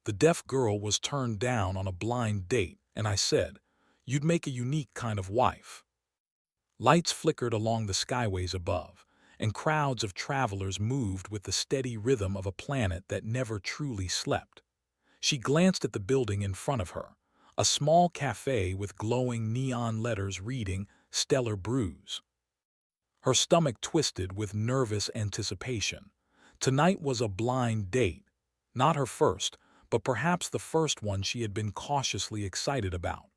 The deaf girl was turned down on a blind date, and I said, "You'd make a unique kind of wife." Lights flickered along the skyways above, and crowds of travelers moved with the steady rhythm of a planet that never truly slept. She glanced at the building in front of her, a small cafe with glowing neon letters reading Stellar Brews. Her stomach twisted with nervous anticipation. Tonight was a blind date, not her first, but perhaps the first one she had been cautiously excited about.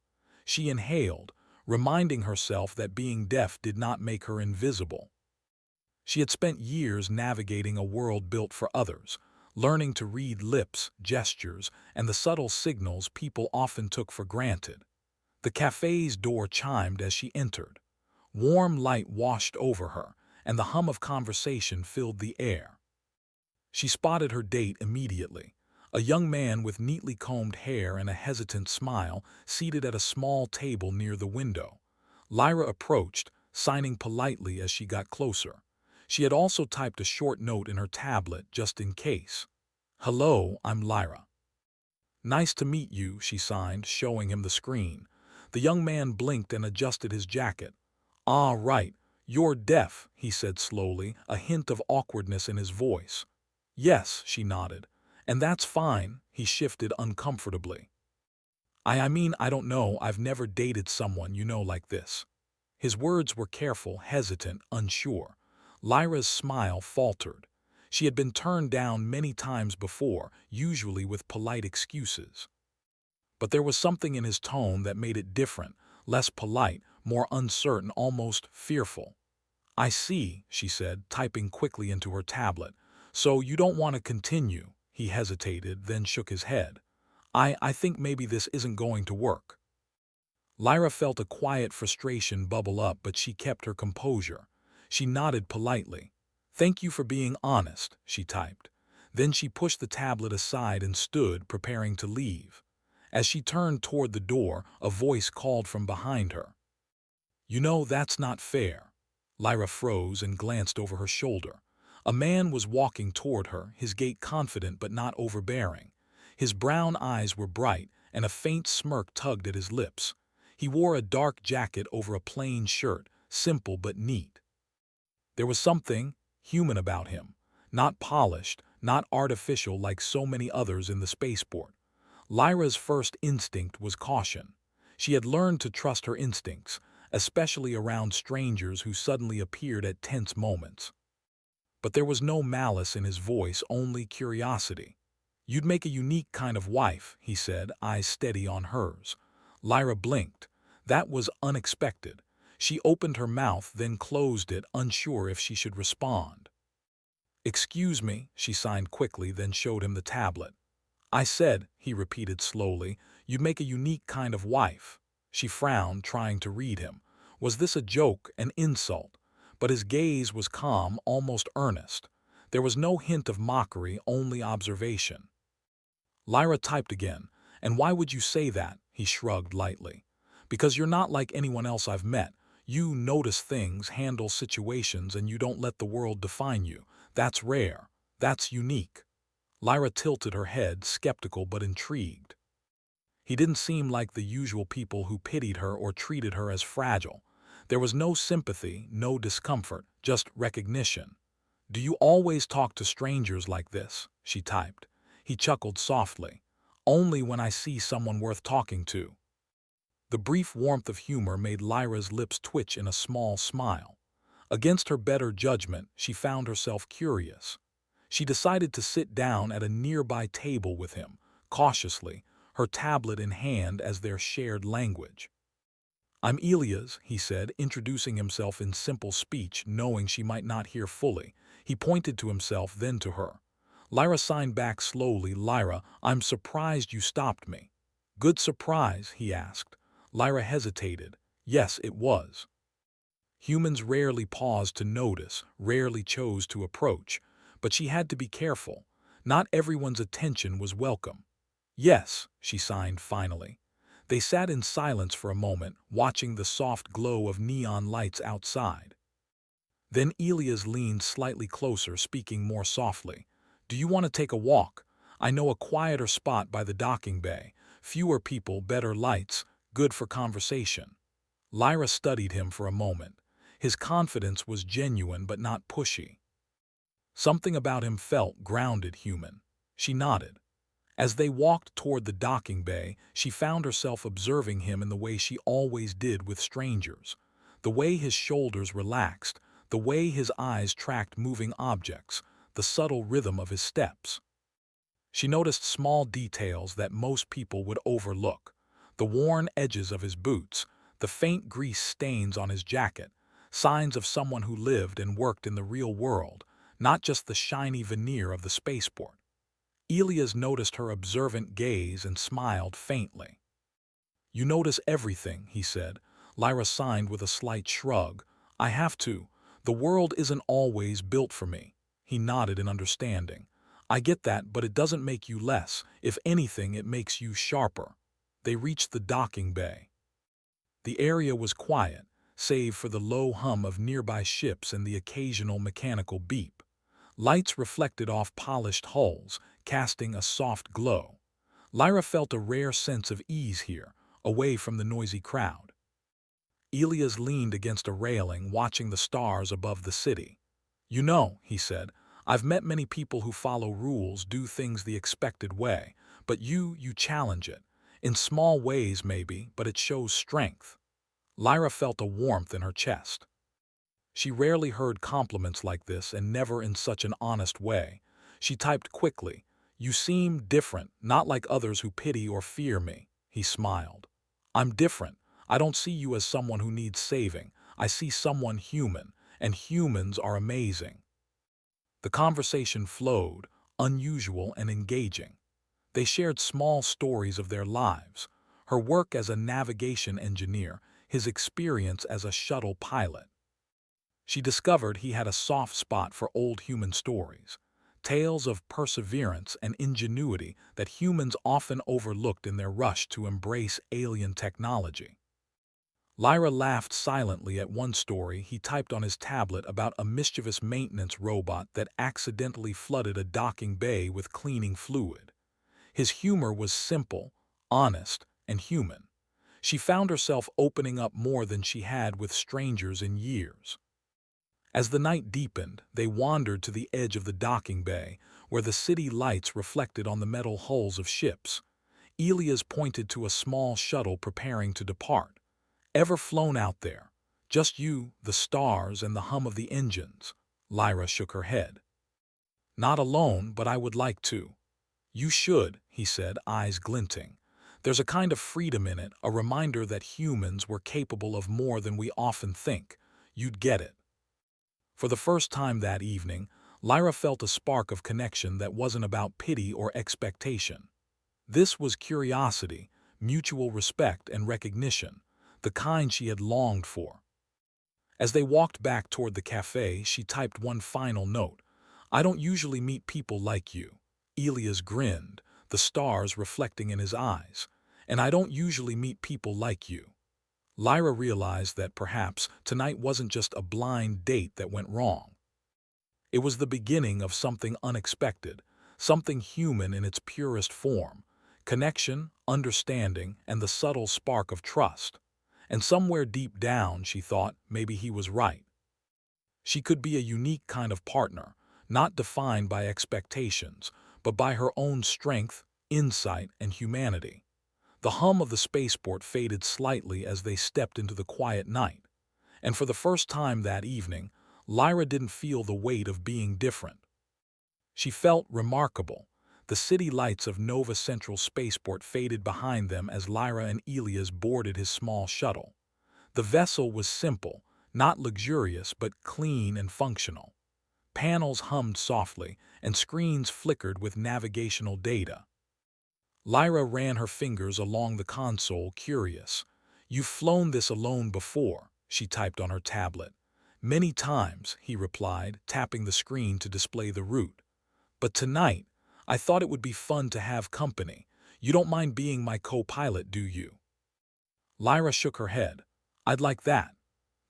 She inhaled, reminding herself that being deaf did not make her invisible. She had spent years navigating a world built for others, learning to read lips, gestures, and the subtle signals people often took for granted. The cafe's door chimed as she entered. Warm light washed over her, and the hum of conversation filled the air. She spotted her date immediately, a young man with neatly combed hair and a hesitant smile, seated at a small table near the window. Lyra approached, signing politely as she got closer. She had also typed a short note in her tablet just in case. "Hello, I'm Lyra." "Nice to meet you," she signed, showing him the screen. The young man blinked and adjusted his jacket. "Ah, right. You're deaf," he said slowly, a hint of awkwardness in his voice. "Yes," she nodded. "And that's fine," he shifted uncomfortably. I mean, I don't know, I've never dated someone, like this." His words were careful, hesitant, unsure. Lyra's smile faltered. She had been turned down many times before, usually with polite excuses. But there was something in his tone that made it different, less polite, more uncertain, almost fearful. "I see," she said, typing quickly into her tablet. "So you don't want to continue?" He hesitated, then shook his head. I think maybe this isn't going to work." Lyra felt a quiet frustration bubble up, but she kept her composure. She nodded politely. "Thank you for being honest," she typed. Then she pushed the tablet aside and stood, preparing to leave. As she turned toward the door, a voice called from behind her. That's not fair." Lyra froze and glanced over her shoulder. A man was walking toward her, his gait confident but not overbearing. His brown eyes were bright, and a faint smirk tugged at his lips. He wore a dark jacket over a plain shirt, simple but neat. There was something human about him, not polished, not artificial like so many others in the spaceport. Lyra's first instinct was caution. She had learned to trust her instincts, especially around strangers who suddenly appeared at tense moments. But there was no malice in his voice, only curiosity. "You'd make a unique kind of wife," he said, eyes steady on hers. Lyra blinked. That was unexpected. She opened her mouth, then closed it, unsure if she should respond. "Excuse me," she signed quickly, then showed him the tablet. "I said," he repeated slowly, "you'd make a unique kind of wife." She frowned, trying to read him. Was this a joke, an insult? But his gaze was calm, almost earnest. There was no hint of mockery, only observation. Lyra typed again. "And why would you say that?" He shrugged lightly. "Because you're not like anyone else I've met. You notice things, handle situations, and you don't let the world define you. That's rare. That's unique." Lyra tilted her head, skeptical but intrigued. He didn't seem like the usual people who pitied her or treated her as fragile. There was no sympathy, no discomfort, just recognition. "Do you always talk to strangers like this?" she typed. He chuckled softly. "Only when I see someone worth talking to." The brief warmth of humor made Lyra's lips twitch in a small smile. Against her better judgment, she found herself curious. She decided to sit down at a nearby table with him, cautiously, her tablet in hand as their shared language. "I'm Elias," he said, introducing himself in simple speech, knowing she might not hear fully. He pointed to himself, then to her. Lyra signed back slowly. "Lyra, I'm surprised you stopped me." "Good surprise?" he asked. Lyra hesitated. Yes, it was. Humans rarely paused to notice, rarely chose to approach, but she had to be careful. Not everyone's attention was welcome. "Yes," she signed finally. They sat in silence for a moment, watching the soft glow of neon lights outside. Then Elias leaned slightly closer, speaking more softly. "Do you want to take a walk? I know a quieter spot by the docking bay. Fewer people, better lights, good for conversation. Lyra studied him for a moment. His confidence was genuine but not pushy. Something about him felt grounded, human. She nodded. As they walked toward the docking bay, she found herself observing him in the way she always did with strangers. The way his shoulders relaxed, the way his eyes tracked moving objects, the subtle rhythm of his steps. She noticed small details that most people would overlook. The worn edges of his boots, the faint grease stains on his jacket, signs of someone who lived and worked in the real world, not just the shiny veneer of the spaceport. Elias noticed her observant gaze and smiled faintly. "You notice everything," he said. Lyra signed with a slight shrug. "I have to. The world isn't always built for me." He nodded in understanding. "I get that, but it doesn't make you less. If anything, it makes you sharper." They reached the docking bay. The area was quiet, save for the low hum of nearby ships and the occasional mechanical beep. Lights reflected off polished hulls, casting a soft glow. Lyra felt a rare sense of ease here, away from the noisy crowd. Elias leaned against a railing, watching the stars above the city. "You know," he said, "I've met many people who follow rules, do things the expected way, but you challenge it. In small ways, maybe, but it shows strength." Lyra felt a warmth in her chest. She rarely heard compliments like this, and never in such an honest way. She typed quickly, "You seem different, not like others who pity or fear me." He smiled. "I'm different. I don't see you as someone who needs saving. I see someone human, and humans are amazing." The conversation flowed, unusual and engaging. They shared small stories of their lives, her work as a navigation engineer, his experience as a shuttle pilot. She discovered he had a soft spot for old human stories, tales of perseverance and ingenuity that humans often overlooked in their rush to embrace alien technology. Lyra laughed silently at one story he typed on his tablet about a mischievous maintenance robot that accidentally flooded a docking bay with cleaning fluid. His humor was simple, honest, and human. She found herself opening up more than she had with strangers in years. As the night deepened, they wandered to the edge of the docking bay, where the city lights reflected on the metal hulls of ships. Elias pointed to a small shuttle preparing to depart. "Ever flown out there? Just you, the stars, and the hum of the engines." Lyra shook her head. "Not alone, but I would like to." "You should," he said, eyes glinting. "There's a kind of freedom in it, a reminder that humans were capable of more than we often think. You'd get it." For the first time that evening, Lyra felt a spark of connection that wasn't about pity or expectation. This was curiosity, mutual respect and recognition, the kind she had longed for. As they walked back toward the cafe, she typed one final note. "I don't usually meet people like you." Elias grinned, the stars reflecting in his eyes. "And I don't usually meet people like you." Lyra realized that perhaps tonight wasn't just a blind date that went wrong. It was the beginning of something unexpected, something human in its purest form, connection, understanding, and the subtle spark of trust. And somewhere deep down, she thought, maybe he was right. She could be a unique kind of partner, not defined by expectations, but by her own strength, insight, and humanity. The hum of the spaceport faded slightly as they stepped into the quiet night, and for the first time that evening, Lyra didn't feel the weight of being different. She felt remarkable. The city lights of Nova Central Spaceport faded behind them as Lyra and Elias boarded his small shuttle. The vessel was simple, not luxurious, but clean and functional. Panels hummed softly, and screens flickered with navigational data. Lyra ran her fingers along the console, curious. "You've flown this alone before," she typed on her tablet. "Many times," he replied, tapping the screen to display the route. "But tonight, I thought it would be fun to have company. You don't mind being my co-pilot, do you?" Lyra shook her head. "I'd like that."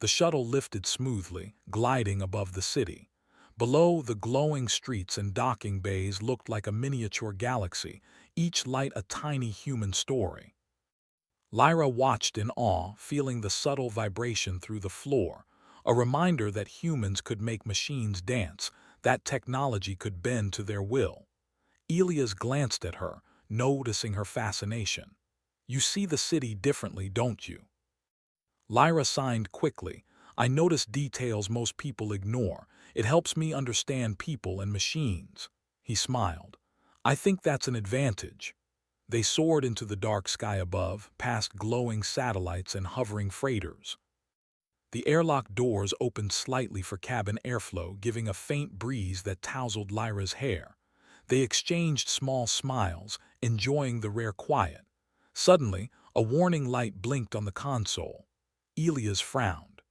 The shuttle lifted smoothly, gliding above the city. Below, the glowing streets and docking bays looked like a miniature galaxy, each light a tiny human story. Lyra watched in awe, feeling the subtle vibration through the floor, a reminder that humans could make machines dance, that technology could bend to their will. Elias glanced at her, noticing her fascination. "You see the city differently, don't you?" Lyra signed quickly. "I notice details most people ignore. It helps me understand people and machines." He smiled. "I think that's an advantage." They soared into the dark sky above, past glowing satellites and hovering freighters. The airlock doors opened slightly for cabin airflow, giving a faint breeze that tousled Lyra's hair. They exchanged small smiles, enjoying the rare quiet. Suddenly, a warning light blinked on the console. Elias frowned.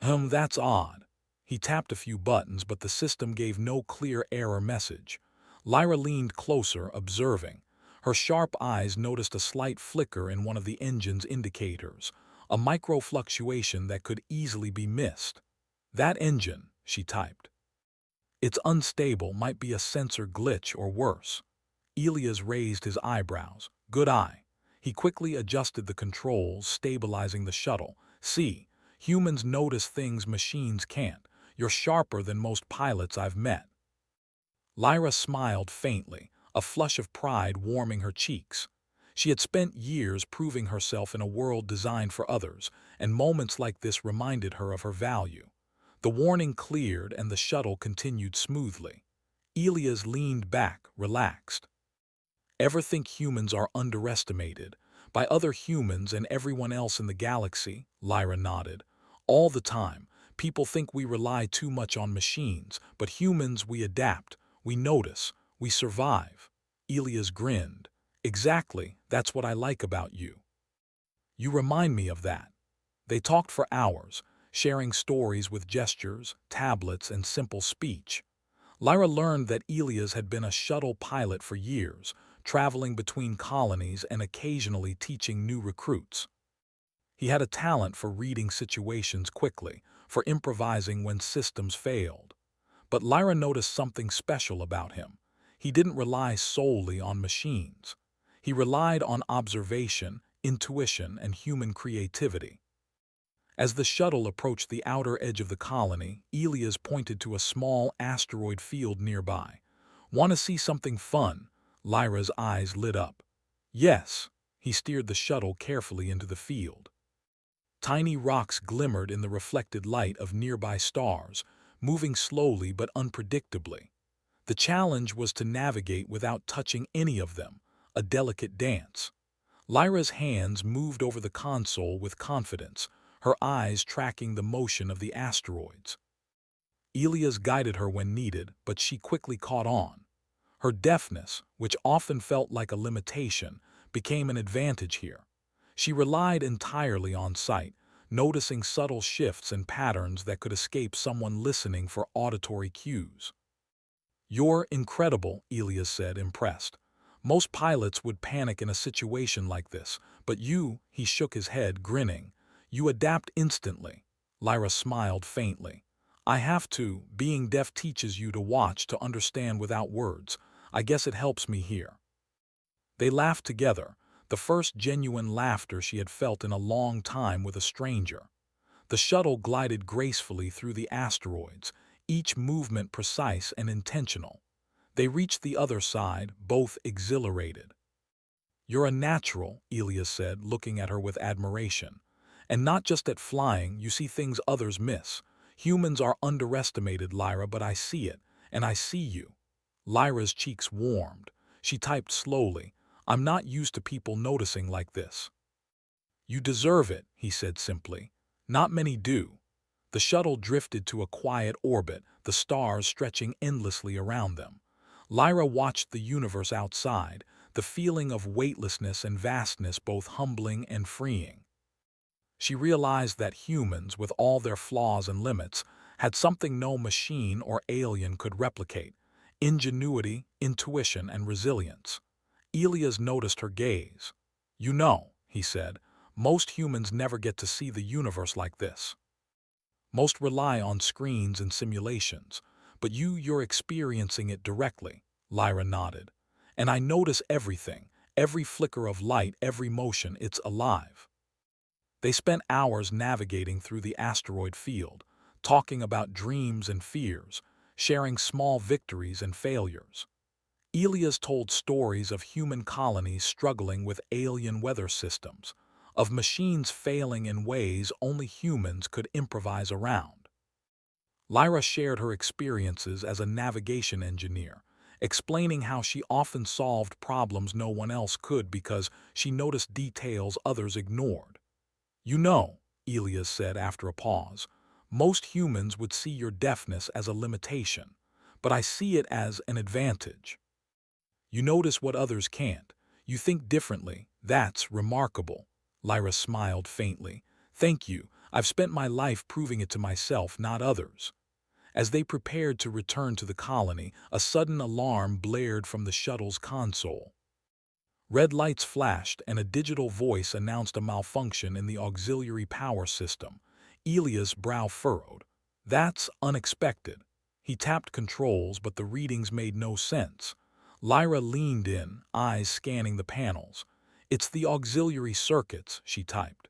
That's odd." He tapped a few buttons, but the system gave no clear error message. Lyra leaned closer, observing. Her sharp eyes noticed a slight flicker in one of the engine's indicators, a micro-fluctuation that could easily be missed. "That engine," she typed. "It's unstable, might be a sensor glitch or worse." Elias raised his eyebrows. "Good eye." He quickly adjusted the controls, stabilizing the shuttle. "See, humans notice things machines can't. You're sharper than most pilots I've met." Lyra smiled faintly, a flush of pride warming her cheeks. She had spent years proving herself in a world designed for others, and moments like this reminded her of her value. The warning cleared and the shuttle continued smoothly. Elias leaned back, relaxed. "Ever think humans are underestimated by other humans and everyone else in the galaxy?" Lyra nodded. "All the time. People think we rely too much on machines, but humans, we adapt, we notice, we survive." Elias grinned. "Exactly, that's what I like about you. You remind me of that." They talked for hours, sharing stories with gestures, tablets, and simple speech. Lyra learned that Elias had been a shuttle pilot for years, traveling between colonies and occasionally teaching new recruits. He had a talent for reading situations quickly, for improvising when systems failed. But Lyra noticed something special about him. He didn't rely solely on machines. He relied on observation, intuition, and human creativity. As the shuttle approached the outer edge of the colony, Elias pointed to a small asteroid field nearby. "Want to see something fun?" Lyra's eyes lit up. "Yes." He steered the shuttle carefully into the field. Tiny rocks glimmered in the reflected light of nearby stars, moving slowly but unpredictably. The challenge was to navigate without touching any of them, a delicate dance. Lyra's hands moved over the console with confidence, her eyes tracking the motion of the asteroids. Elias guided her when needed, but she quickly caught on. Her deafness, which often felt like a limitation, became an advantage here. She relied entirely on sight, noticing subtle shifts and patterns that could escape someone listening for auditory cues. "You're incredible," Elias said, impressed. "Most pilots would panic in a situation like this, but you," he shook his head, grinning, "you adapt instantly." Lyra smiled faintly. "I have to. Being deaf teaches you to watch, to understand without words. I guess it helps me here." They laughed together, the first genuine laughter she had felt in a long time with a stranger. The shuttle glided gracefully through the asteroids, each movement precise and intentional. They reached the other side, both exhilarated. "You're a natural," Elias said, looking at her with admiration. "And not just at flying, you see things others miss. Humans are underestimated, Lyra, but I see it, and I see you." Lyra's cheeks warmed. She typed slowly. "I'm not used to people noticing like this." "You deserve it," he said simply. "Not many do." The shuttle drifted to a quiet orbit, the stars stretching endlessly around them. Lyra watched the universe outside, the feeling of weightlessness and vastness both humbling and freeing. She realized that humans, with all their flaws and limits, had something no machine or alien could replicate: ingenuity, intuition, and resilience. Elias noticed her gaze. "You know," he said, "most humans never get to see the universe like this. Most rely on screens and simulations. But you're experiencing it directly, Lyra nodded. And I notice everything, every flicker of light, every motion, it's alive. They spent hours navigating through the asteroid field, talking about dreams and fears, sharing small victories and failures. Elias told stories of human colonies struggling with alien weather systems, of machines failing in ways only humans could improvise around. Lyra shared her experiences as a navigation engineer, explaining how she often solved problems no one else could because she noticed details others ignored. You know, Elias said after a pause, most humans would see your deafness as a limitation, but I see it as an advantage. You notice what others can't. You think differently. That's remarkable. Lyra smiled faintly. Thank you. I've spent my life proving it to myself, not others. As they prepared to return to the colony, a sudden alarm blared from the shuttle's console. Red lights flashed and a digital voice announced a malfunction in the auxiliary power system. Elias' brow furrowed. That's unexpected. He tapped controls, but the readings made no sense. Lyra leaned in, eyes scanning the panels. It's the auxiliary circuits, she typed.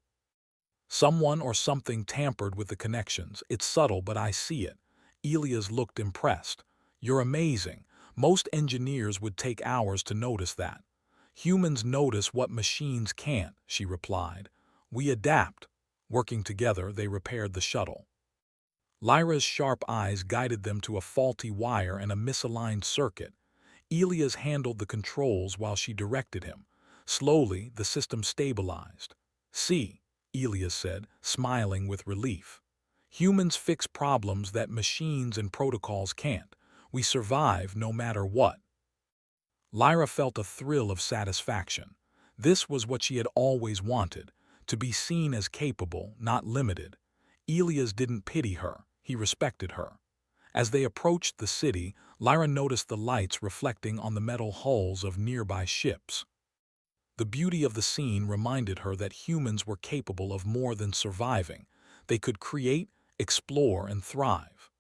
Someone or something tampered with the connections. It's subtle, but I see it. Elias looked impressed. You're amazing. Most engineers would take hours to notice that. Humans notice what machines can't, she replied. We adapt. Working together, they repaired the shuttle. Lyra's sharp eyes guided them to a faulty wire and a misaligned circuit. Elias handled the controls while she directed him. Slowly, the system stabilized. See, Elias said, smiling with relief. Humans fix problems that machines and protocols can't. We survive no matter what. Lyra felt a thrill of satisfaction. This was what she had always wanted, to be seen as capable, not limited. Elias didn't pity her, he respected her. As they approached the city, Lyra noticed the lights reflecting on the metal hulls of nearby ships. The beauty of the scene reminded her that humans were capable of more than surviving. They could create, explore, and thrive.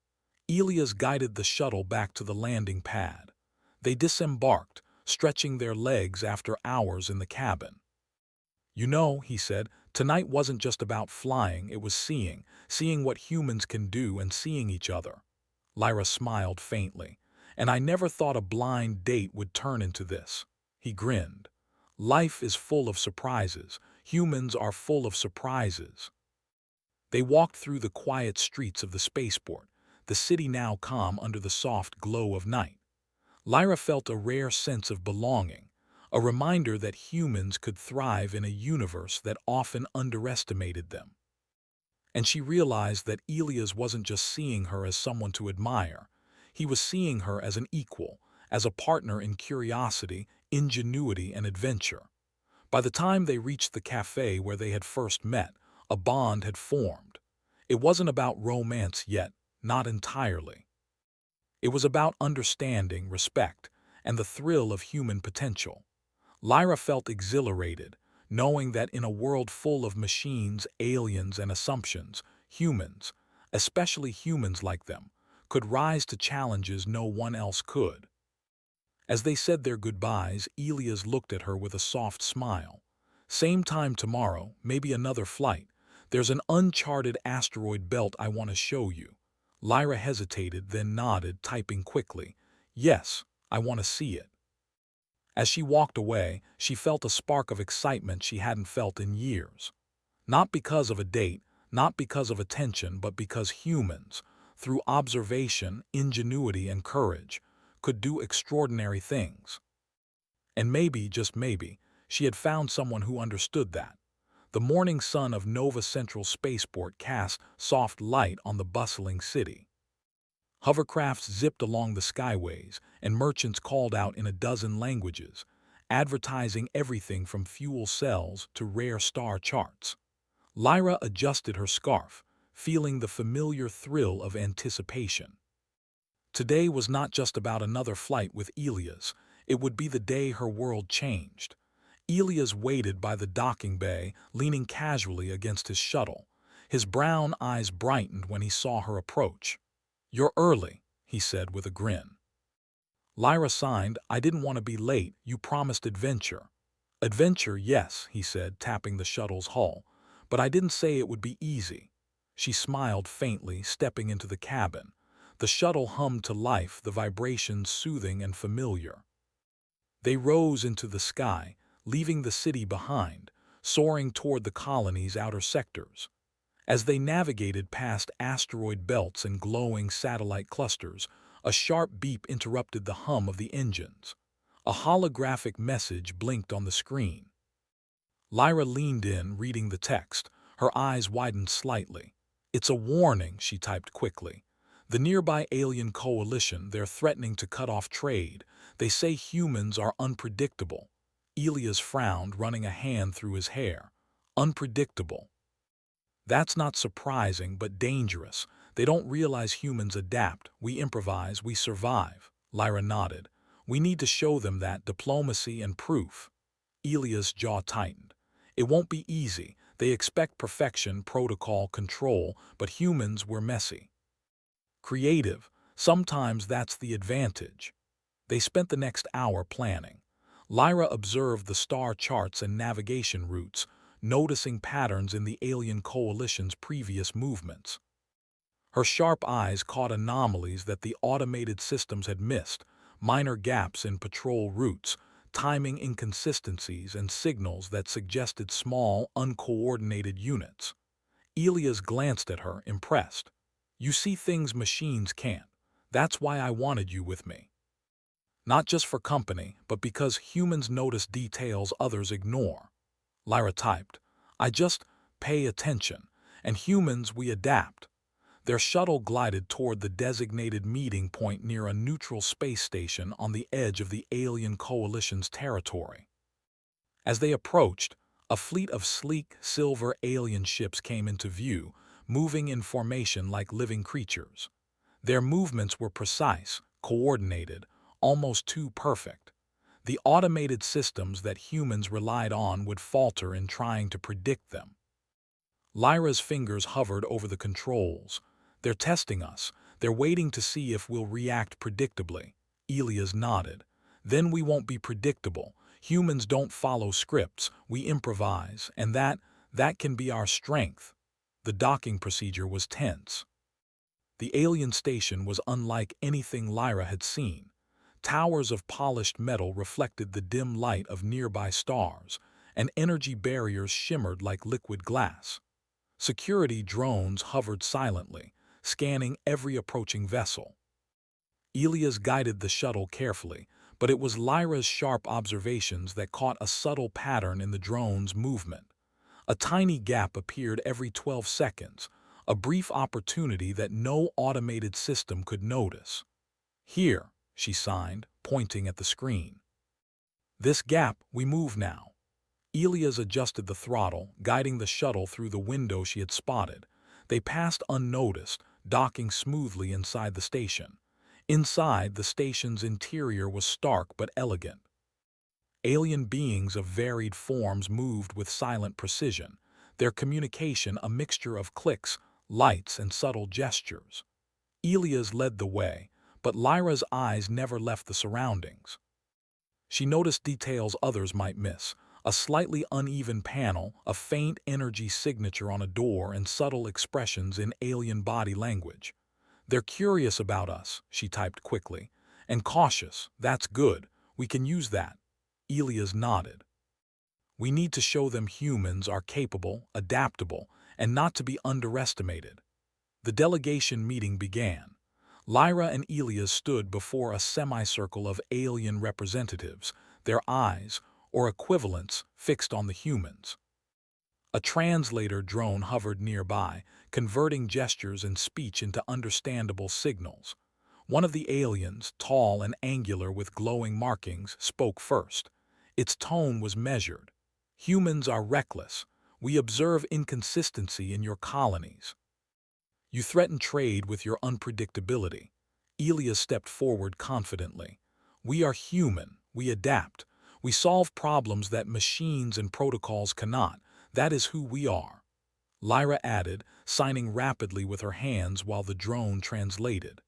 Elias guided the shuttle back to the landing pad. They disembarked, stretching their legs after hours in the cabin. You know, he said, tonight wasn't just about flying, it was seeing what humans can do and seeing each other. Lyra smiled faintly. And I never thought a blind date would turn into this. He grinned. Life is full of surprises. Humans are full of surprises. They walked through the quiet streets of the spaceport, the city now calm under the soft glow of night. Lyra felt a rare sense of belonging, a reminder that humans could thrive in a universe that often underestimated them. And she realized that Elias wasn't just seeing her as someone to admire. He was seeing her as an equal, as a partner in curiosity, ingenuity, and adventure. By the time they reached the cafe where they had first met, a bond had formed. It wasn't about romance yet, not entirely. It was about understanding, respect, and the thrill of human potential. Lyra felt exhilarated, knowing that in a world full of machines, aliens, and assumptions, humans, especially humans like them, could rise to challenges no one else could. As they said their goodbyes, Elias looked at her with a soft smile. Same time tomorrow, maybe another flight. There's an uncharted asteroid belt I want to show you. Lyra hesitated, then nodded, typing quickly. Yes, I want to see it. As she walked away, she felt a spark of excitement she hadn't felt in years. Not because of a date, not because of attention, but because humans, through observation, ingenuity, and courage, could do extraordinary things. And maybe, just maybe, she had found someone who understood that. The morning sun of Nova Central Spaceport cast soft light on the bustling city. Hovercrafts zipped along the skyways, and merchants called out in a dozen languages, advertising everything from fuel cells to rare star charts. Lyra adjusted her scarf, feeling the familiar thrill of anticipation. Today was not just about another flight with Elias, it would be the day her world changed. Elias waited by the docking bay, leaning casually against his shuttle. His brown eyes brightened when he saw her approach. You're early, he said with a grin. Lyra signed. I didn't want to be late. You promised adventure. Adventure, yes, he said, tapping the shuttle's hull. But I didn't say it would be easy. She smiled faintly, stepping into the cabin. The shuttle hummed to life, the vibrations soothing and familiar. They rose into the sky, leaving the city behind, soaring toward the colony's outer sectors. As they navigated past asteroid belts and glowing satellite clusters, a sharp beep interrupted the hum of the engines. A holographic message blinked on the screen. Lyra leaned in, reading the text. Her eyes widened slightly. It's a warning, she typed quickly. The nearby alien coalition, they're threatening to cut off trade. They say humans are unpredictable. Elias frowned, running a hand through his hair. Unpredictable. That's not surprising, but dangerous. They don't realize humans adapt. We improvise, we survive. Lyra nodded. We need to show them that, diplomacy and proof. Elias' jaw tightened. It won't be easy. They expect perfection, protocol, control, but humans were messy. Creative. Sometimes that's the advantage. They spent the next hour planning. Lyra observed the star charts and navigation routes, noticing patterns in the alien coalition's previous movements. Her sharp eyes caught anomalies that the automated systems had missed, minor gaps in patrol routes, timing inconsistencies, and signals that suggested small, uncoordinated units. Elias glanced at her, impressed. You see things machines can't. That's why I wanted you with me. Not just for company, but because humans notice details others ignore. Lyra typed. I just pay attention, and humans, we adapt. Their shuttle glided toward the designated meeting point near a neutral space station on the edge of the alien coalition's territory. As they approached, a fleet of sleek, silver alien ships came into view, moving in formation like living creatures. Their movements were precise, coordinated, almost too perfect. The automated systems that humans relied on would falter in trying to predict them. Lyra's fingers hovered over the controls. They're testing us. They're waiting to see if we'll react predictably. Elias nodded. Then we won't be predictable. Humans don't follow scripts. We improvise, and that can be our strength. The docking procedure was tense. The alien station was unlike anything Lyra had seen. Towers of polished metal reflected the dim light of nearby stars, and energy barriers shimmered like liquid glass. Security drones hovered silently, scanning every approaching vessel. Elias guided the shuttle carefully, but it was Lyra's sharp observations that caught a subtle pattern in the drone's movement. A tiny gap appeared every 12 seconds, a brief opportunity that no automated system could notice. Here, she signed, pointing at the screen. This gap, we move now. Elias adjusted the throttle, guiding the shuttle through the window she had spotted. They passed unnoticed, docking smoothly inside the station. Inside, the station's interior was stark but elegant. Alien beings of varied forms moved with silent precision, their communication a mixture of clicks, lights, and subtle gestures. Elias led the way, but Lyra's eyes never left the surroundings. She noticed details others might miss: a slightly uneven panel, a faint energy signature on a door, and subtle expressions in alien body language. They're curious about us, she typed quickly, and cautious. That's good. We can use that. Elias nodded. We need to show them humans are capable, adaptable, and not to be underestimated. The delegation meeting began. Lyra and Elias stood before a semicircle of alien representatives, their eyes, or equivalents, fixed on the humans. A translator drone hovered nearby, converting gestures and speech into understandable signals. One of the aliens, tall and angular with glowing markings, spoke first. Its tone was measured. Humans are reckless. We observe inconsistency in your colonies. You threaten trade with your unpredictability. Elias stepped forward confidently. We are human. We adapt. We solve problems that machines and protocols cannot. That is who we are. Lyra added, signing rapidly with her hands while the drone translated.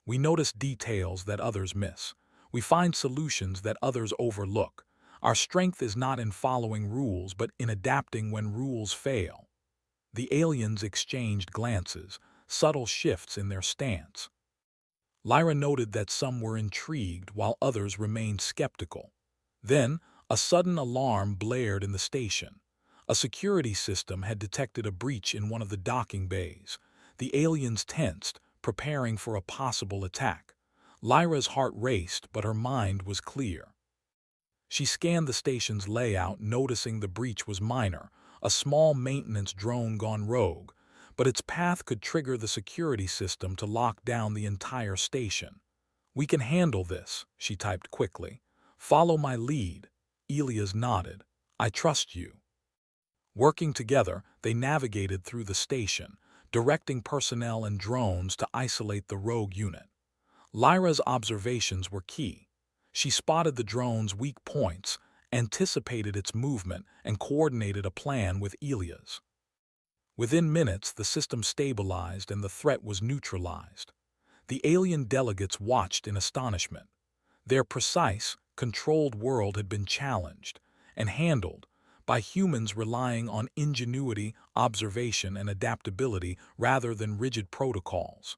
We notice details that others miss. We find solutions that others overlook. Our strength is not in following rules, but in adapting when rules fail. The aliens exchanged glances, subtle shifts in their stance. Lyra noted that some were intrigued while others remained skeptical. Then, a sudden alarm blared in the station. A security system had detected a breach in one of the docking bays. The aliens tensed, preparing for a possible attack. Lyra's heart raced, but her mind was clear. She scanned the station's layout, noticing the breach was minor, a small maintenance drone gone rogue, but its path could trigger the security system to lock down the entire station. "We can handle this," she typed quickly. "Follow my lead." Elias nodded. "I trust you." Working together, they navigated through the station, directing personnel and drones to isolate the rogue unit. Lyra's observations were key. She spotted the drone's weak points, anticipated its movement, and coordinated a plan with Elias. Within minutes, the system stabilized and the threat was neutralized. The alien delegates watched in astonishment. Their precise, controlled world had been challenged and handled by humans relying on ingenuity, observation, and adaptability rather than rigid protocols.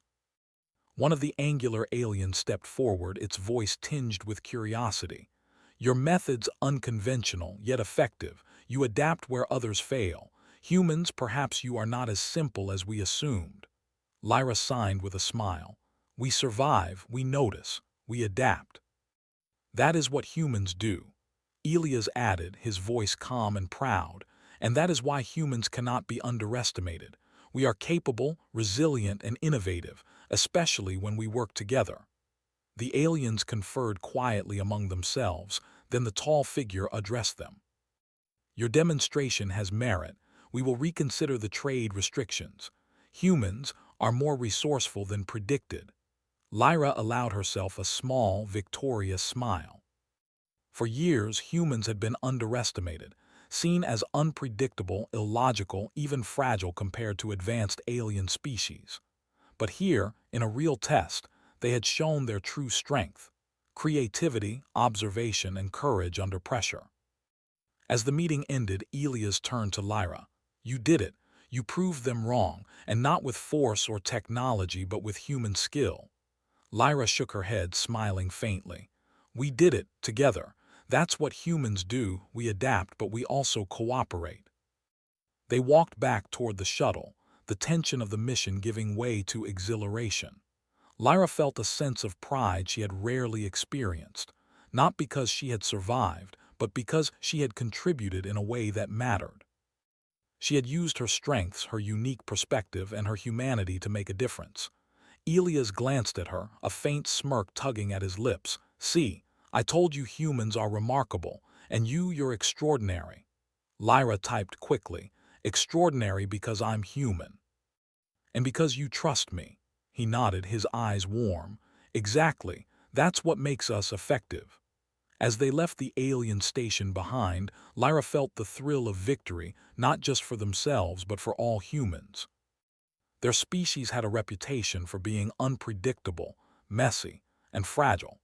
One of the angular aliens stepped forward, its voice tinged with curiosity. "Your method's unconventional, yet effective. You adapt where others fail. Humans, perhaps you are not as simple as we assumed." Lyra signed with a smile. "We survive, we notice, we adapt. That is what humans do." Elias added, his voice calm and proud, "and that is why humans cannot be underestimated. We are capable, resilient, and innovative, especially when we work together." The aliens conferred quietly among themselves, then the tall figure addressed them. "Your demonstration has merit. We will reconsider the trade restrictions. Humans are more resourceful than predicted." Lyra allowed herself a small, victorious smile. For years, humans had been underestimated, seen as unpredictable, illogical, even fragile compared to advanced alien species. But here, in a real test, they had shown their true strength: creativity, observation, and courage under pressure. As the meeting ended, Elias turned to Lyra. "You did it. You proved them wrong, and not with force or technology, but with human skill." Lyra shook her head, smiling faintly. "We did it, together. That's what humans do. We adapt, but we also cooperate." They walked back toward the shuttle, the tension of the mission giving way to exhilaration. Lyra felt a sense of pride she had rarely experienced, not because she had survived, but because she had contributed in a way that mattered. She had used her strengths, her unique perspective, and her humanity to make a difference. Elias glanced at her, a faint smirk tugging at his lips. "See, I told you humans are remarkable, and you're extraordinary." Lyra typed quickly, "Extraordinary because I'm human." "And because you trust me." He nodded, his eyes warm. "Exactly. That's what makes us effective." As they left the alien station behind, Lyra felt the thrill of victory, not just for themselves, but for all humans. Their species had a reputation for being unpredictable, messy, and fragile.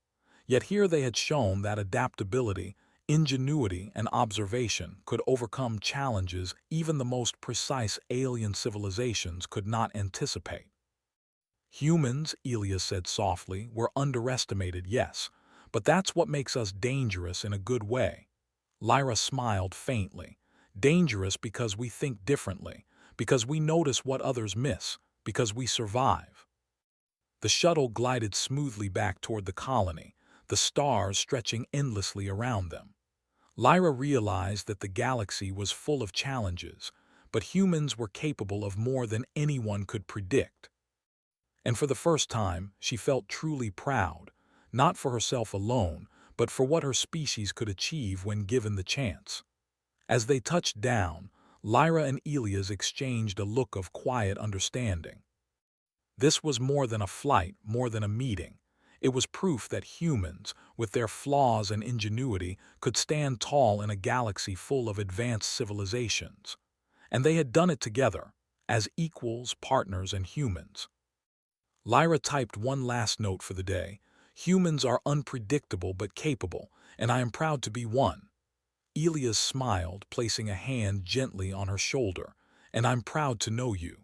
Yet here they had shown that adaptability, ingenuity, and observation could overcome challenges even the most precise alien civilizations could not anticipate. "Humans," Elias said softly, "were underestimated, yes, but that's what makes us dangerous in a good way." Lyra smiled faintly. "Dangerous because we think differently, because we notice what others miss, because we survive." The shuttle glided smoothly back toward the colony, the stars stretching endlessly around them. Lyra realized that the galaxy was full of challenges, but humans were capable of more than anyone could predict. And for the first time, she felt truly proud, not for herself alone, but for what her species could achieve when given the chance. As they touched down, Lyra and Elias exchanged a look of quiet understanding. This was more than a flight, more than a meeting. It was proof that humans, with their flaws and ingenuity, could stand tall in a galaxy full of advanced civilizations. And they had done it together, as equals, partners, and humans. Lyra typed one last note for the day. Humans are unpredictable but capable, and I am proud to be one. Elias smiled, placing a hand gently on her shoulder. And I'm proud to know you.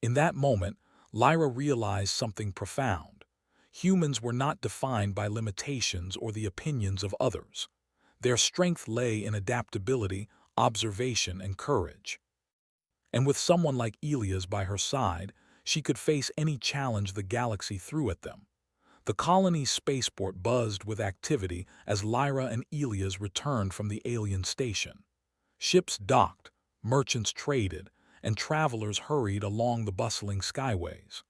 In that moment, Lyra realized something profound. Humans were not defined by limitations or the opinions of others. Their strength lay in adaptability, observation, and courage. And with someone like Elias by her side, she could face any challenge the galaxy threw at them. The colony's spaceport buzzed with activity as Lyra and Elias returned from the alien station. Ships docked, merchants traded, and travelers hurried along the bustling skyways.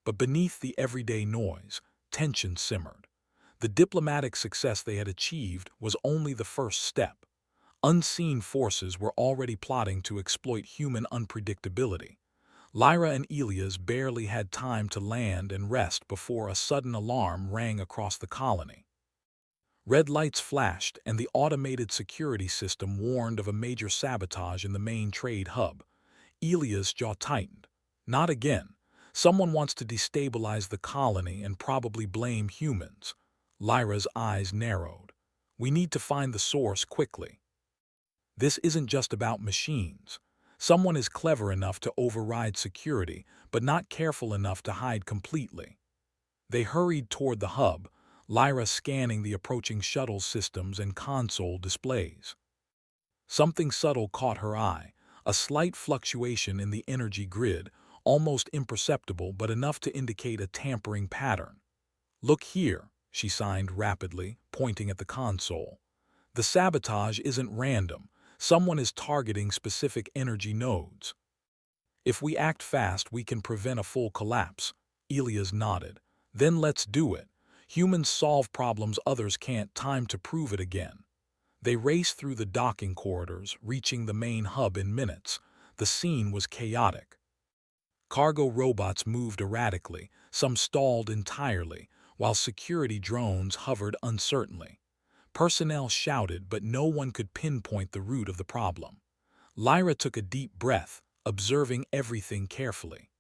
But beneath the everyday noise, tension simmered. The diplomatic success they had achieved was only the first step. Unseen forces were already plotting to exploit human unpredictability. Lyra and Elias barely had time to land and rest before a sudden alarm rang across the colony. Red lights flashed, and the automated security system warned of a major sabotage in the main trade hub. Elias' jaw tightened. Not again. Someone wants to destabilize the colony and probably blame humans. Lyra's eyes narrowed. We need to find the source quickly. This isn't just about machines. Someone is clever enough to override security, but not careful enough to hide completely. They hurried toward the hub, Lyra scanning the approaching shuttle systems and console displays. Something subtle caught her eye, a slight fluctuation in the energy grid, almost imperceptible but enough to indicate a tampering pattern. Look here, she signed rapidly, pointing at the console. The sabotage isn't random. Someone is targeting specific energy nodes. If we act fast, we can prevent a full collapse. Elias nodded. Then let's do it. Humans solve problems others can't. Time to prove it again. They raced through the docking corridors, reaching the main hub in minutes. The scene was chaotic. Cargo robots moved erratically, some stalled entirely, while security drones hovered uncertainly. Personnel shouted, but no one could pinpoint the root of the problem. Lyra took a deep breath, observing everything carefully.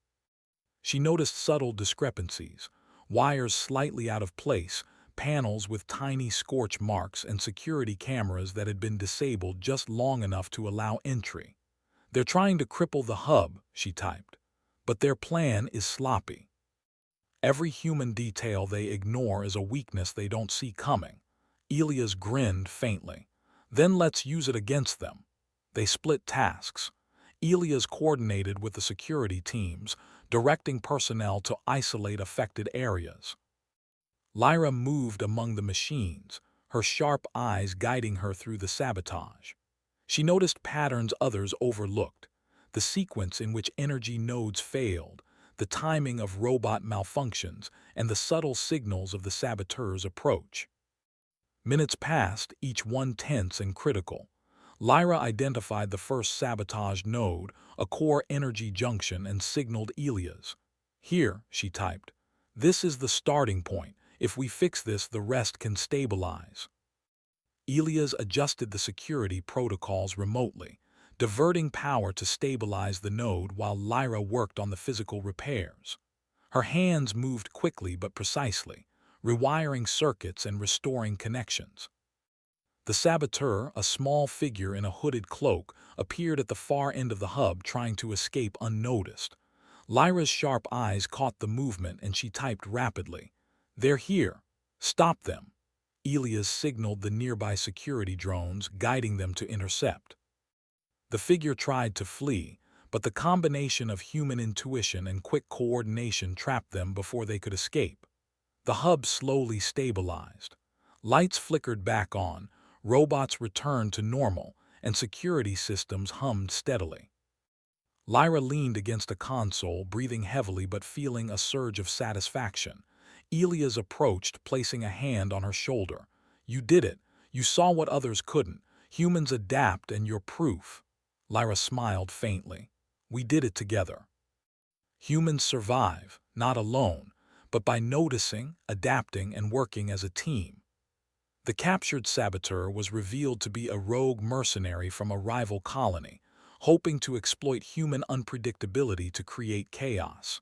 She noticed subtle discrepancies, wires slightly out of place, panels with tiny scorch marks, and security cameras that had been disabled just long enough to allow entry. They're trying to cripple the hub, she typed. But their plan is sloppy. Every human detail they ignore is a weakness they don't see coming. Elias grinned faintly. Then let's use it against them. They split tasks. Elias coordinated with the security teams, directing personnel to isolate affected areas. Lyra moved among the machines, her sharp eyes guiding her through the sabotage. She noticed patterns others overlooked, the sequence in which energy nodes failed, the timing of robot malfunctions, and the subtle signals of the saboteur's approach. Minutes passed, each one tense and critical. Lyra identified the first sabotage node, a core energy junction, and signaled Elias. Here, she typed. This is the starting point. If we fix this, the rest can stabilize. Elias adjusted the security protocols remotely, diverting power to stabilize the node while Lyra worked on the physical repairs. Her hands moved quickly but precisely, rewiring circuits and restoring connections. The saboteur, a small figure in a hooded cloak, appeared at the far end of the hub, trying to escape unnoticed. Lyra's sharp eyes caught the movement and she typed rapidly. They're here. Stop them. Elias signaled the nearby security drones, guiding them to intercept. The figure tried to flee, but the combination of human intuition and quick coordination trapped them before they could escape. The hub slowly stabilized. Lights flickered back on, robots returned to normal, and security systems hummed steadily. Lyra leaned against a console, breathing heavily but feeling a surge of satisfaction. Elias approached, placing a hand on her shoulder. You did it. You saw what others couldn't. Humans adapt, and you're proof. Lyra smiled faintly. We did it together. Humans survive, not alone, but by noticing, adapting, and working as a team. The captured saboteur was revealed to be a rogue mercenary from a rival colony, hoping to exploit human unpredictability to create chaos.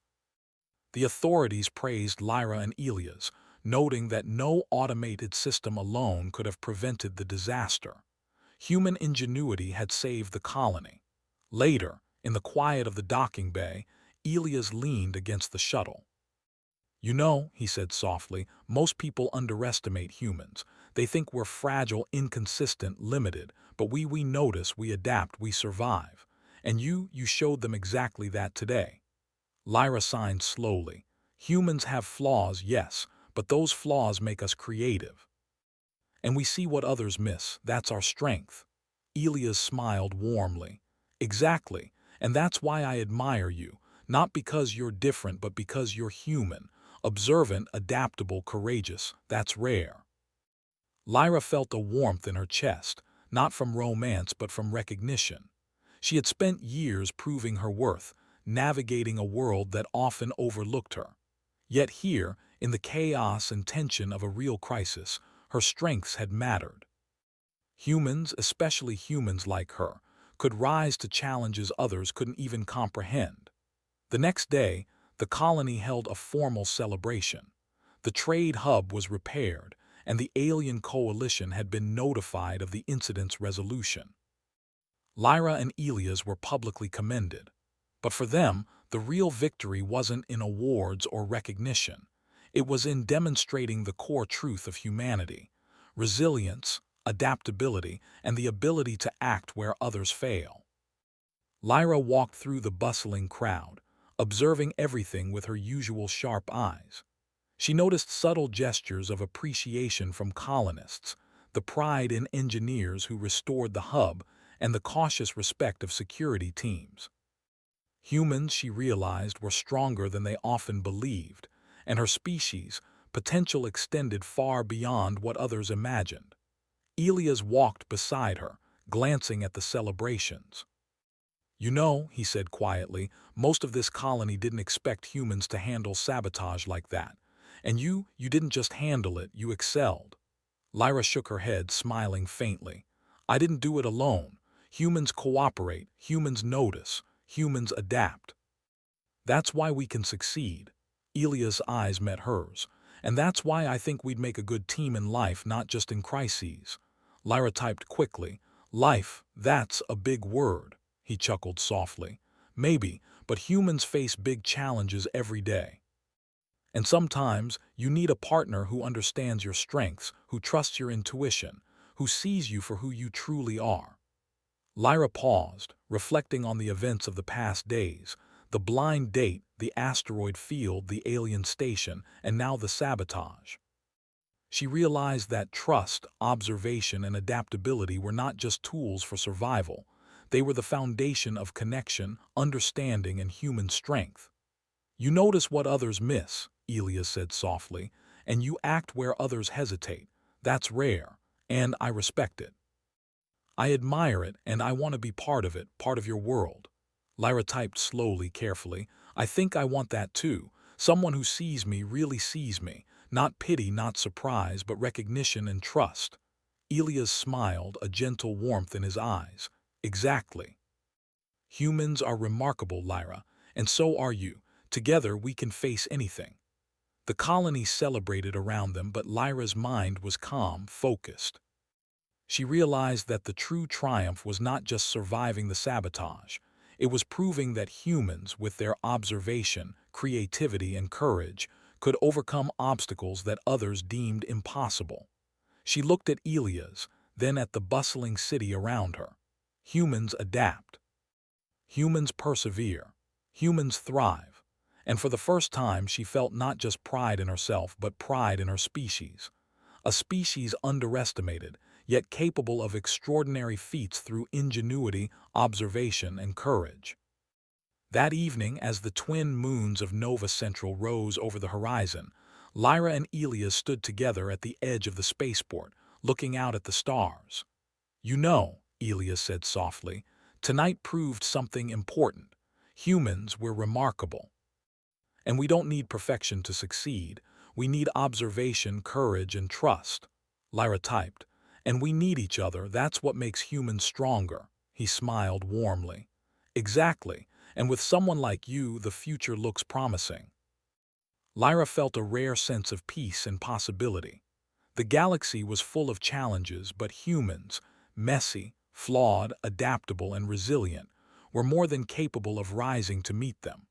The authorities praised Lyra and Elias, noting that no automated system alone could have prevented the disaster. Human ingenuity had saved the colony. Later, in the quiet of the docking bay, Elias leaned against the shuttle. "You know," he said softly, "most people underestimate humans. They think we're fragile, inconsistent, limited, but we notice, we adapt, we survive. And you showed them exactly that today." Lyra signed slowly. "Humans have flaws, yes, but those flaws make us creative. And we see what others miss. That's our strength." Elias smiled warmly. "Exactly, and that's why I admire you, not because you're different, but because you're human, observant, adaptable, courageous. That's rare." Lyra felt a warmth in her chest, not from romance but from recognition. She had spent years proving her worth, navigating a world that often overlooked her. Yet here, in the chaos and tension of a real crisis, her strengths had mattered. Humans, especially humans like her, could rise to challenges others couldn't even comprehend. The next day, the colony held a formal celebration. The trade hub was repaired, and the alien coalition had been notified of the incident's resolution. Lyra and Elias were publicly commended. But for them, the real victory wasn't in awards or recognition. It was in demonstrating the core truth of humanity: resilience, adaptability, and the ability to act where others fail. Lyra walked through the bustling crowd, observing everything with her usual sharp eyes. She noticed subtle gestures of appreciation from colonists, the pride in engineers who restored the hub, and the cautious respect of security teams. Humans, she realized, were stronger than they often believed, and her species' potential extended far beyond what others imagined. Elias walked beside her, glancing at the celebrations. "You know," he said quietly, "most of this colony didn't expect humans to handle sabotage like that. And you didn't just handle it, you excelled." Lyra shook her head, smiling faintly. "I didn't do it alone. Humans cooperate, humans notice, humans adapt. That's why we can succeed." Elia's eyes met hers. "And that's why I think we'd make a good team in life, not just in crises." Lyra typed quickly. "Life, that's a big word." He chuckled softly. "Maybe, but humans face big challenges every day. And sometimes you need a partner who understands your strengths, who trusts your intuition, who sees you for who you truly are." Lyra paused, reflecting on the events of the past days: the blind date, the asteroid field, the alien station, and now the sabotage. She realized that trust, observation, and adaptability were not just tools for survival. They were the foundation of connection, understanding, and human strength. "You notice what others miss," Elias said softly, "and you act where others hesitate. That's rare, and I respect it. I admire it, and I want to be part of it, part of your world." Lyra typed slowly, carefully. "I think I want that too. Someone who sees me, really sees me. Not pity, not surprise, but recognition and trust." Elias smiled, a gentle warmth in his eyes. "Exactly. Humans are remarkable, Lyra, and so are you. Together we can face anything." The colony celebrated around them, but Lyra's mind was calm, focused. She realized that the true triumph was not just surviving the sabotage. It was proving that humans, with their observation, creativity, and courage, could overcome obstacles that others deemed impossible. She looked at Elias, then at the bustling city around her. Humans adapt. Humans persevere. Humans thrive. And for the first time, she felt not just pride in herself, but pride in her species. A species underestimated, yet capable of extraordinary feats through ingenuity, observation, and courage. That evening, as the twin moons of Nova Central rose over the horizon, Lyra and Elias stood together at the edge of the spaceport, looking out at the stars. "You know," Elias said softly, "tonight proved something important. Humans, we're remarkable. And we don't need perfection to succeed. We need observation, courage, and trust." Lyra typed. "And we need each other. That's what makes humans stronger." He smiled warmly. "Exactly. And with someone like you, the future looks promising." Lyra felt a rare sense of peace and possibility. The galaxy was full of challenges, but humans, messy, flawed, adaptable, and resilient, were more than capable of rising to meet them.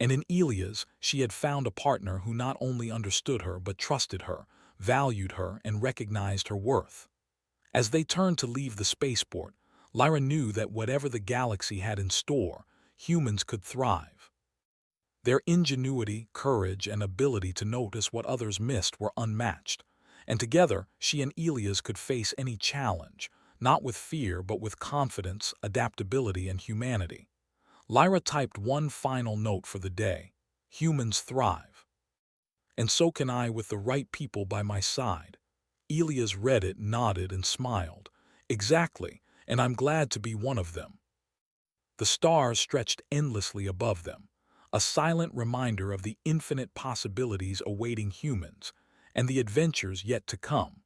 And in Elias, she had found a partner who not only understood her but trusted her, valued her, and recognized her worth. As they turned to leave the spaceport, Lyra knew that whatever the galaxy had in store, humans could thrive. Their ingenuity, courage, and ability to notice what others missed were unmatched, and together she and Elias could face any challenge, not with fear but with confidence, adaptability, and humanity. Lyra typed one final note for the day: humans thrive. And so can I with the right people by my side. Elias read it, nodded, and smiled. Exactly, and I'm glad to be one of them. The stars stretched endlessly above them, a silent reminder of the infinite possibilities awaiting humans and the adventures yet to come.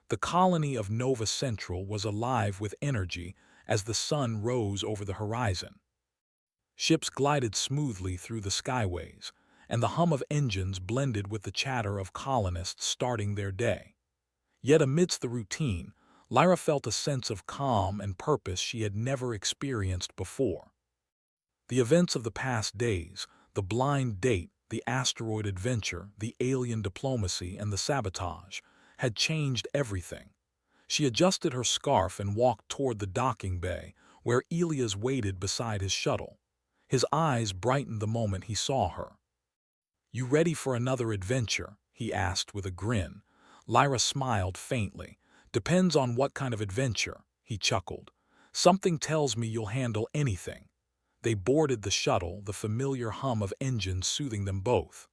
The colony of Nova Central was alive with energy as the sun rose over the horizon. Ships glided smoothly through the skyways, and the hum of engines blended with the chatter of colonists starting their day. Yet amidst the routine, Lyra felt a sense of calm and purpose she had never experienced before. The events of the past days, the blind date, the asteroid adventure, the alien diplomacy, and the sabotage, had changed everything. She adjusted her scarf and walked toward the docking bay, where Elias waited beside his shuttle. His eyes brightened the moment he saw her. "You ready for another adventure?" he asked with a grin. Lyra smiled faintly. "Depends on what kind of adventure," he chuckled. "Something tells me you'll handle anything." They boarded the shuttle, the familiar hum of engines soothing them both.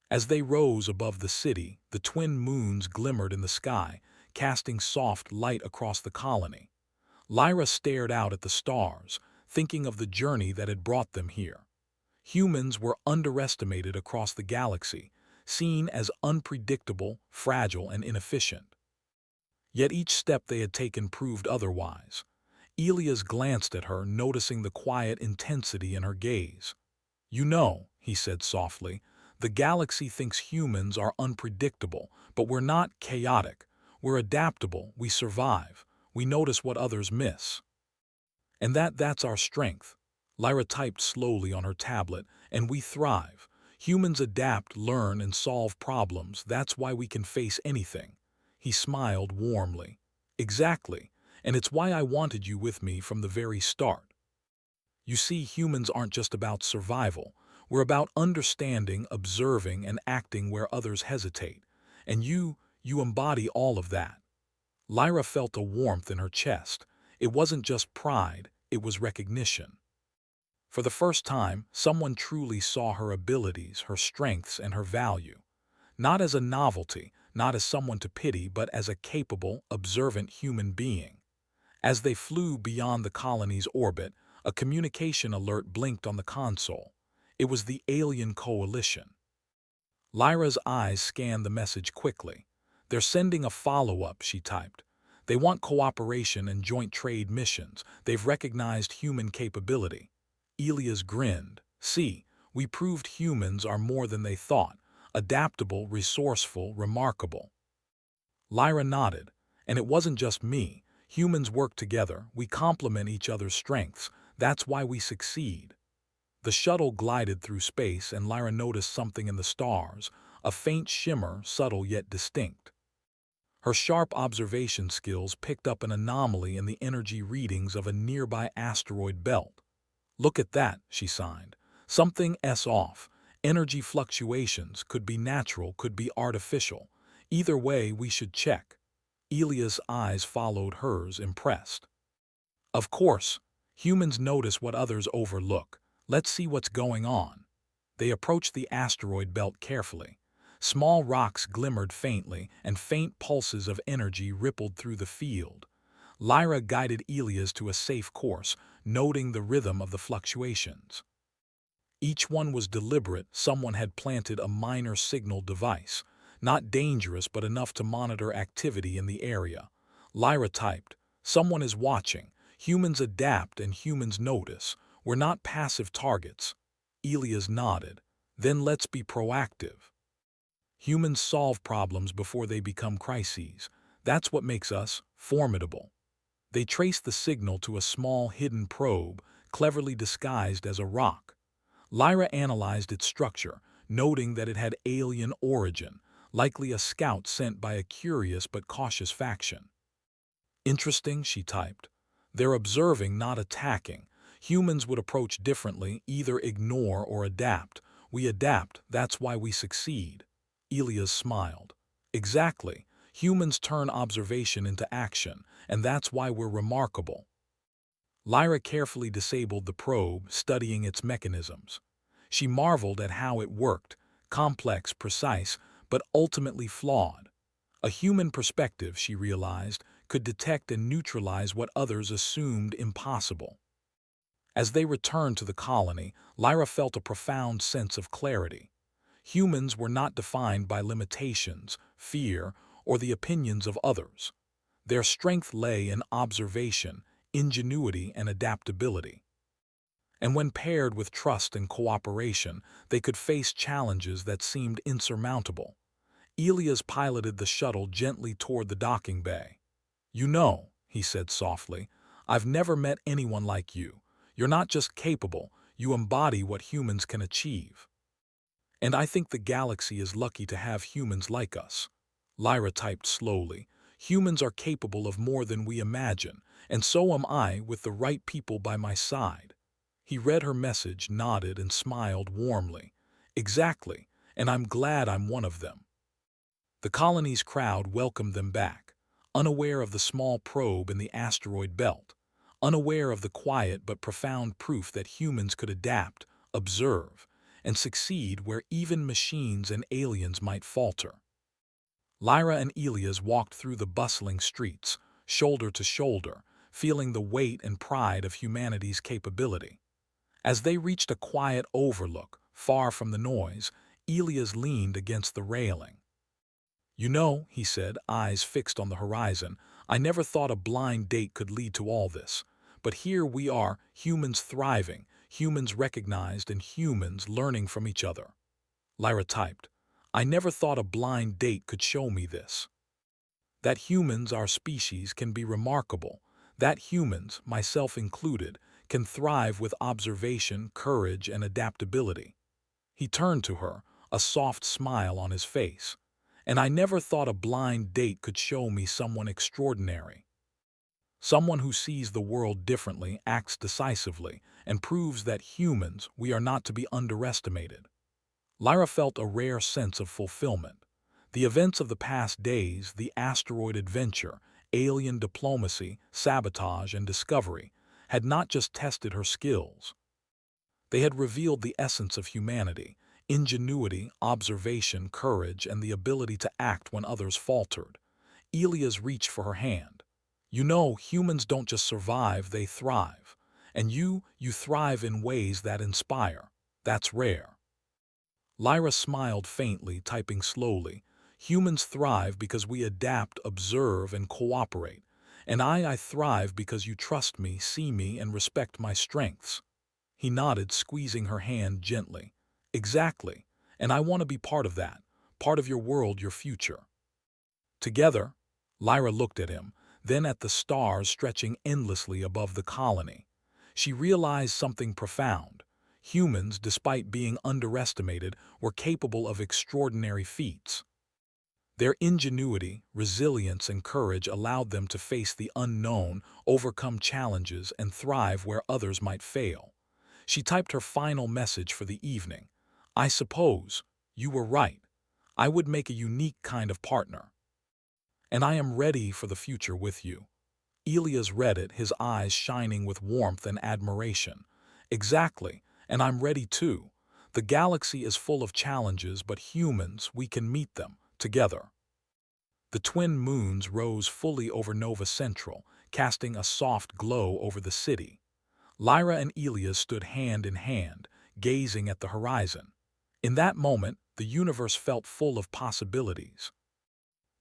As they rose above the city, the twin moons glimmered in the sky, casting soft light across the colony. Lyra stared out at the stars, thinking of the journey that had brought them here. Humans were underestimated across the galaxy, seen as unpredictable, fragile, and inefficient. Yet each step they had taken proved otherwise. Elias glanced at her, noticing the quiet intensity in her gaze. "You know," he said softly, "the galaxy thinks humans are unpredictable, but we're not chaotic. We're adaptable, we survive, we notice what others miss. And that's our strength." Lyra typed slowly on her tablet, "and we thrive. Humans adapt, learn, and solve problems. That's why we can face anything." He smiled warmly. "Exactly, and it's why I wanted you with me from the very start. You see, humans aren't just about survival. We're about understanding, observing, and acting where others hesitate. And you embody all of that." Lyra felt a warmth in her chest. It wasn't just pride, it was recognition. For the first time, someone truly saw her abilities, her strengths, and her value. Not as a novelty, not as someone to pity, but as a capable, observant human being. As they flew beyond the colony's orbit, a communication alert blinked on the console. It was the alien coalition. Lyra's eyes scanned the message quickly. "They're sending a follow-up," she typed. "They want cooperation and joint trade missions. They've recognized human capability." Elias grinned. "See, we proved humans are more than they thought. Adaptable, resourceful, remarkable." Lyra nodded. "And it wasn't just me. Humans work together. We complement each other's strengths. That's why we succeed." The shuttle glided through space, and Lyra noticed something in the stars, a faint shimmer, subtle yet distinct. Her sharp observation skills picked up an anomaly in the energy readings of a nearby asteroid belt. "Look at that," she signed. "Something's off. Energy fluctuations, could be natural, could be artificial. Either way, we should check." Elia's eyes followed hers, impressed. "Of course, humans notice what others overlook. Let's see what's going on." They approached the asteroid belt carefully. Small rocks glimmered faintly, and faint pulses of energy rippled through the field. Lyra guided Elias to a safe course, noting the rhythm of the fluctuations. Each one was deliberate. Someone had planted a minor signal device, not dangerous but enough to monitor activity in the area. Lyra typed, "Someone is watching. Humans adapt and humans notice. We're not passive targets." Elias nodded. Then let's be proactive. Humans solve problems before they become crises. That's what makes us formidable. They traced the signal to a small hidden probe, cleverly disguised as a rock. Lyra analyzed its structure, noting that it had alien origin, likely a scout sent by a curious but cautious faction. Interesting, she typed. They're observing, not attacking. Humans would approach differently, either ignore or adapt. We adapt, that's why we succeed. Elias smiled. Exactly. Humans turn observation into action, and that's why we're remarkable. Lyra carefully disabled the probe, studying its mechanisms. She marveled at how it worked, complex, precise, but ultimately flawed. A human perspective, she realized, could detect and neutralize what others assumed impossible. As they returned to the colony, Lyra felt a profound sense of clarity. Humans were not defined by limitations, fear, or the opinions of others. Their strength lay in observation, ingenuity, and adaptability. And when paired with trust and cooperation, they could face challenges that seemed insurmountable. Elias piloted the shuttle gently toward the docking bay. "You know," he said softly, "I've never met anyone like you. You're not just capable, you embody what humans can achieve. And I think the galaxy is lucky to have humans like us." Lyra typed slowly. "Humans are capable of more than we imagine, and so am I with the right people by my side." He read her message, nodded, and smiled warmly. "Exactly, and I'm glad I'm one of them." The colony's crowd welcomed them back, unaware of the small probe in the asteroid belt, unaware of the quiet but profound proof that humans could adapt, observe, and succeed where even machines and aliens might falter. Lyra and Elias walked through the bustling streets, shoulder to shoulder, feeling the weight and pride of humanity's capability. As they reached a quiet overlook, far from the noise, Elias leaned against the railing. "You know," he said, eyes fixed on the horizon, "I never thought a blind date could lead to all this. But here we are, humans thriving, humans recognized, and humans learning from each other." Lyra typed, "I never thought a blind date could show me this. That humans, our species, can be remarkable. That humans, myself included, can thrive with observation, courage, and adaptability." He turned to her, a soft smile on his face. "And I never thought a blind date could show me someone extraordinary. Someone who sees the world differently, acts decisively, and proves that humans, we are not to be underestimated." Lyra felt a rare sense of fulfillment. The events of the past days, the asteroid adventure, alien diplomacy, sabotage, and discovery, had not just tested her skills. They had revealed the essence of humanity: ingenuity, observation, courage, and the ability to act when others faltered. Elias reached for her hand. "You know, humans don't just survive, they thrive. And you thrive in ways that inspire. That's rare." Lyra smiled faintly, typing slowly. "Humans thrive because we adapt, observe, and cooperate. And I thrive because you trust me, see me, and respect my strengths." He nodded, squeezing her hand gently. "Exactly. And I want to be part of that. Part of your world, your future." Together, Lyra looked at him, then at the stars stretching endlessly above the colony. She realized something profound. Humans, despite being underestimated, were capable of extraordinary feats. Their ingenuity, resilience, and courage allowed them to face the unknown, overcome challenges, and thrive where others might fail. She typed her final message for the evening. "I suppose you were right. I would make a unique kind of partner. And I am ready for the future with you." Elias read it, his eyes shining with warmth and admiration. "Exactly, and I'm ready too. The galaxy is full of challenges, but humans, we can meet them, together." The twin moons rose fully over Nova Central, casting a soft glow over the city. Lyra and Elias stood hand in hand, gazing at the horizon. In that moment, the universe felt full of possibilities.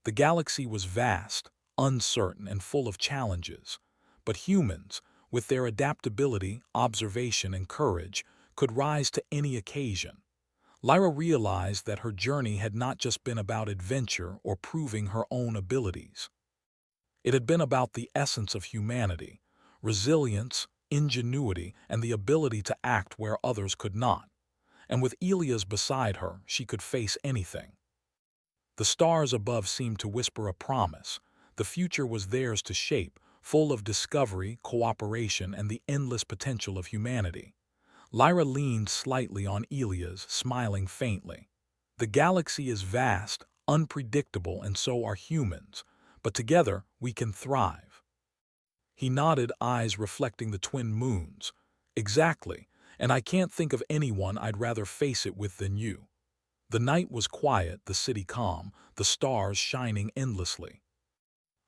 The galaxy was vast, uncertain, and full of challenges. But humans, with their adaptability, observation, and courage, could rise to any occasion. Lyra realized that her journey had not just been about adventure or proving her own abilities. It had been about the essence of humanity, resilience, ingenuity, and the ability to act where others could not. And with Elias beside her, she could face anything. The stars above seemed to whisper a promise. The future was theirs to shape, full of discovery, cooperation, and the endless potential of humanity. Lyra leaned slightly on Elias, smiling faintly. The galaxy is vast, unpredictable, and so are humans, but together we can thrive. He nodded, eyes reflecting the twin moons. Exactly, and I can't think of anyone I'd rather face it with than you. The night was quiet, the city calm, the stars shining endlessly.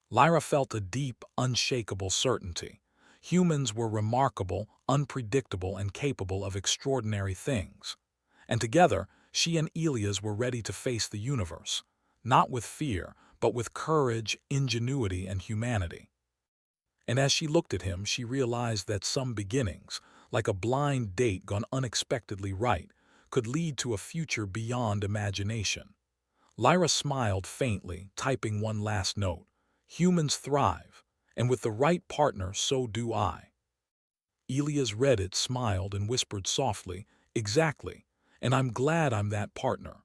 Lyra felt a deep, unshakable certainty. Humans were remarkable, unpredictable, and capable of extraordinary things. And together, she and Elias were ready to face the universe, not with fear, but with courage, ingenuity, and humanity. And as she looked at him, she realized that some beginnings, like a blind date gone unexpectedly right, could lead to a future beyond imagination. Lyra smiled faintly, typing one last note. Humans thrive, and with the right partner, so do I. Elias read it, smiled, and whispered softly, Exactly, and I'm glad I'm that partner.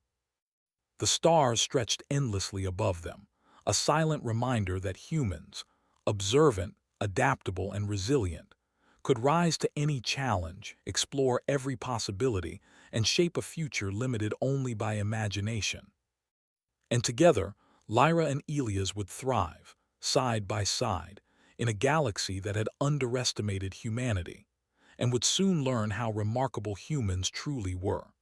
The stars stretched endlessly above them, a silent reminder that humans, observant, adaptable, and resilient, could rise to any challenge, explore every possibility, and shape a future limited only by imagination. And together, Lyra and Elias would thrive, side by side, in a galaxy that had underestimated humanity, and would soon learn how remarkable humans truly were.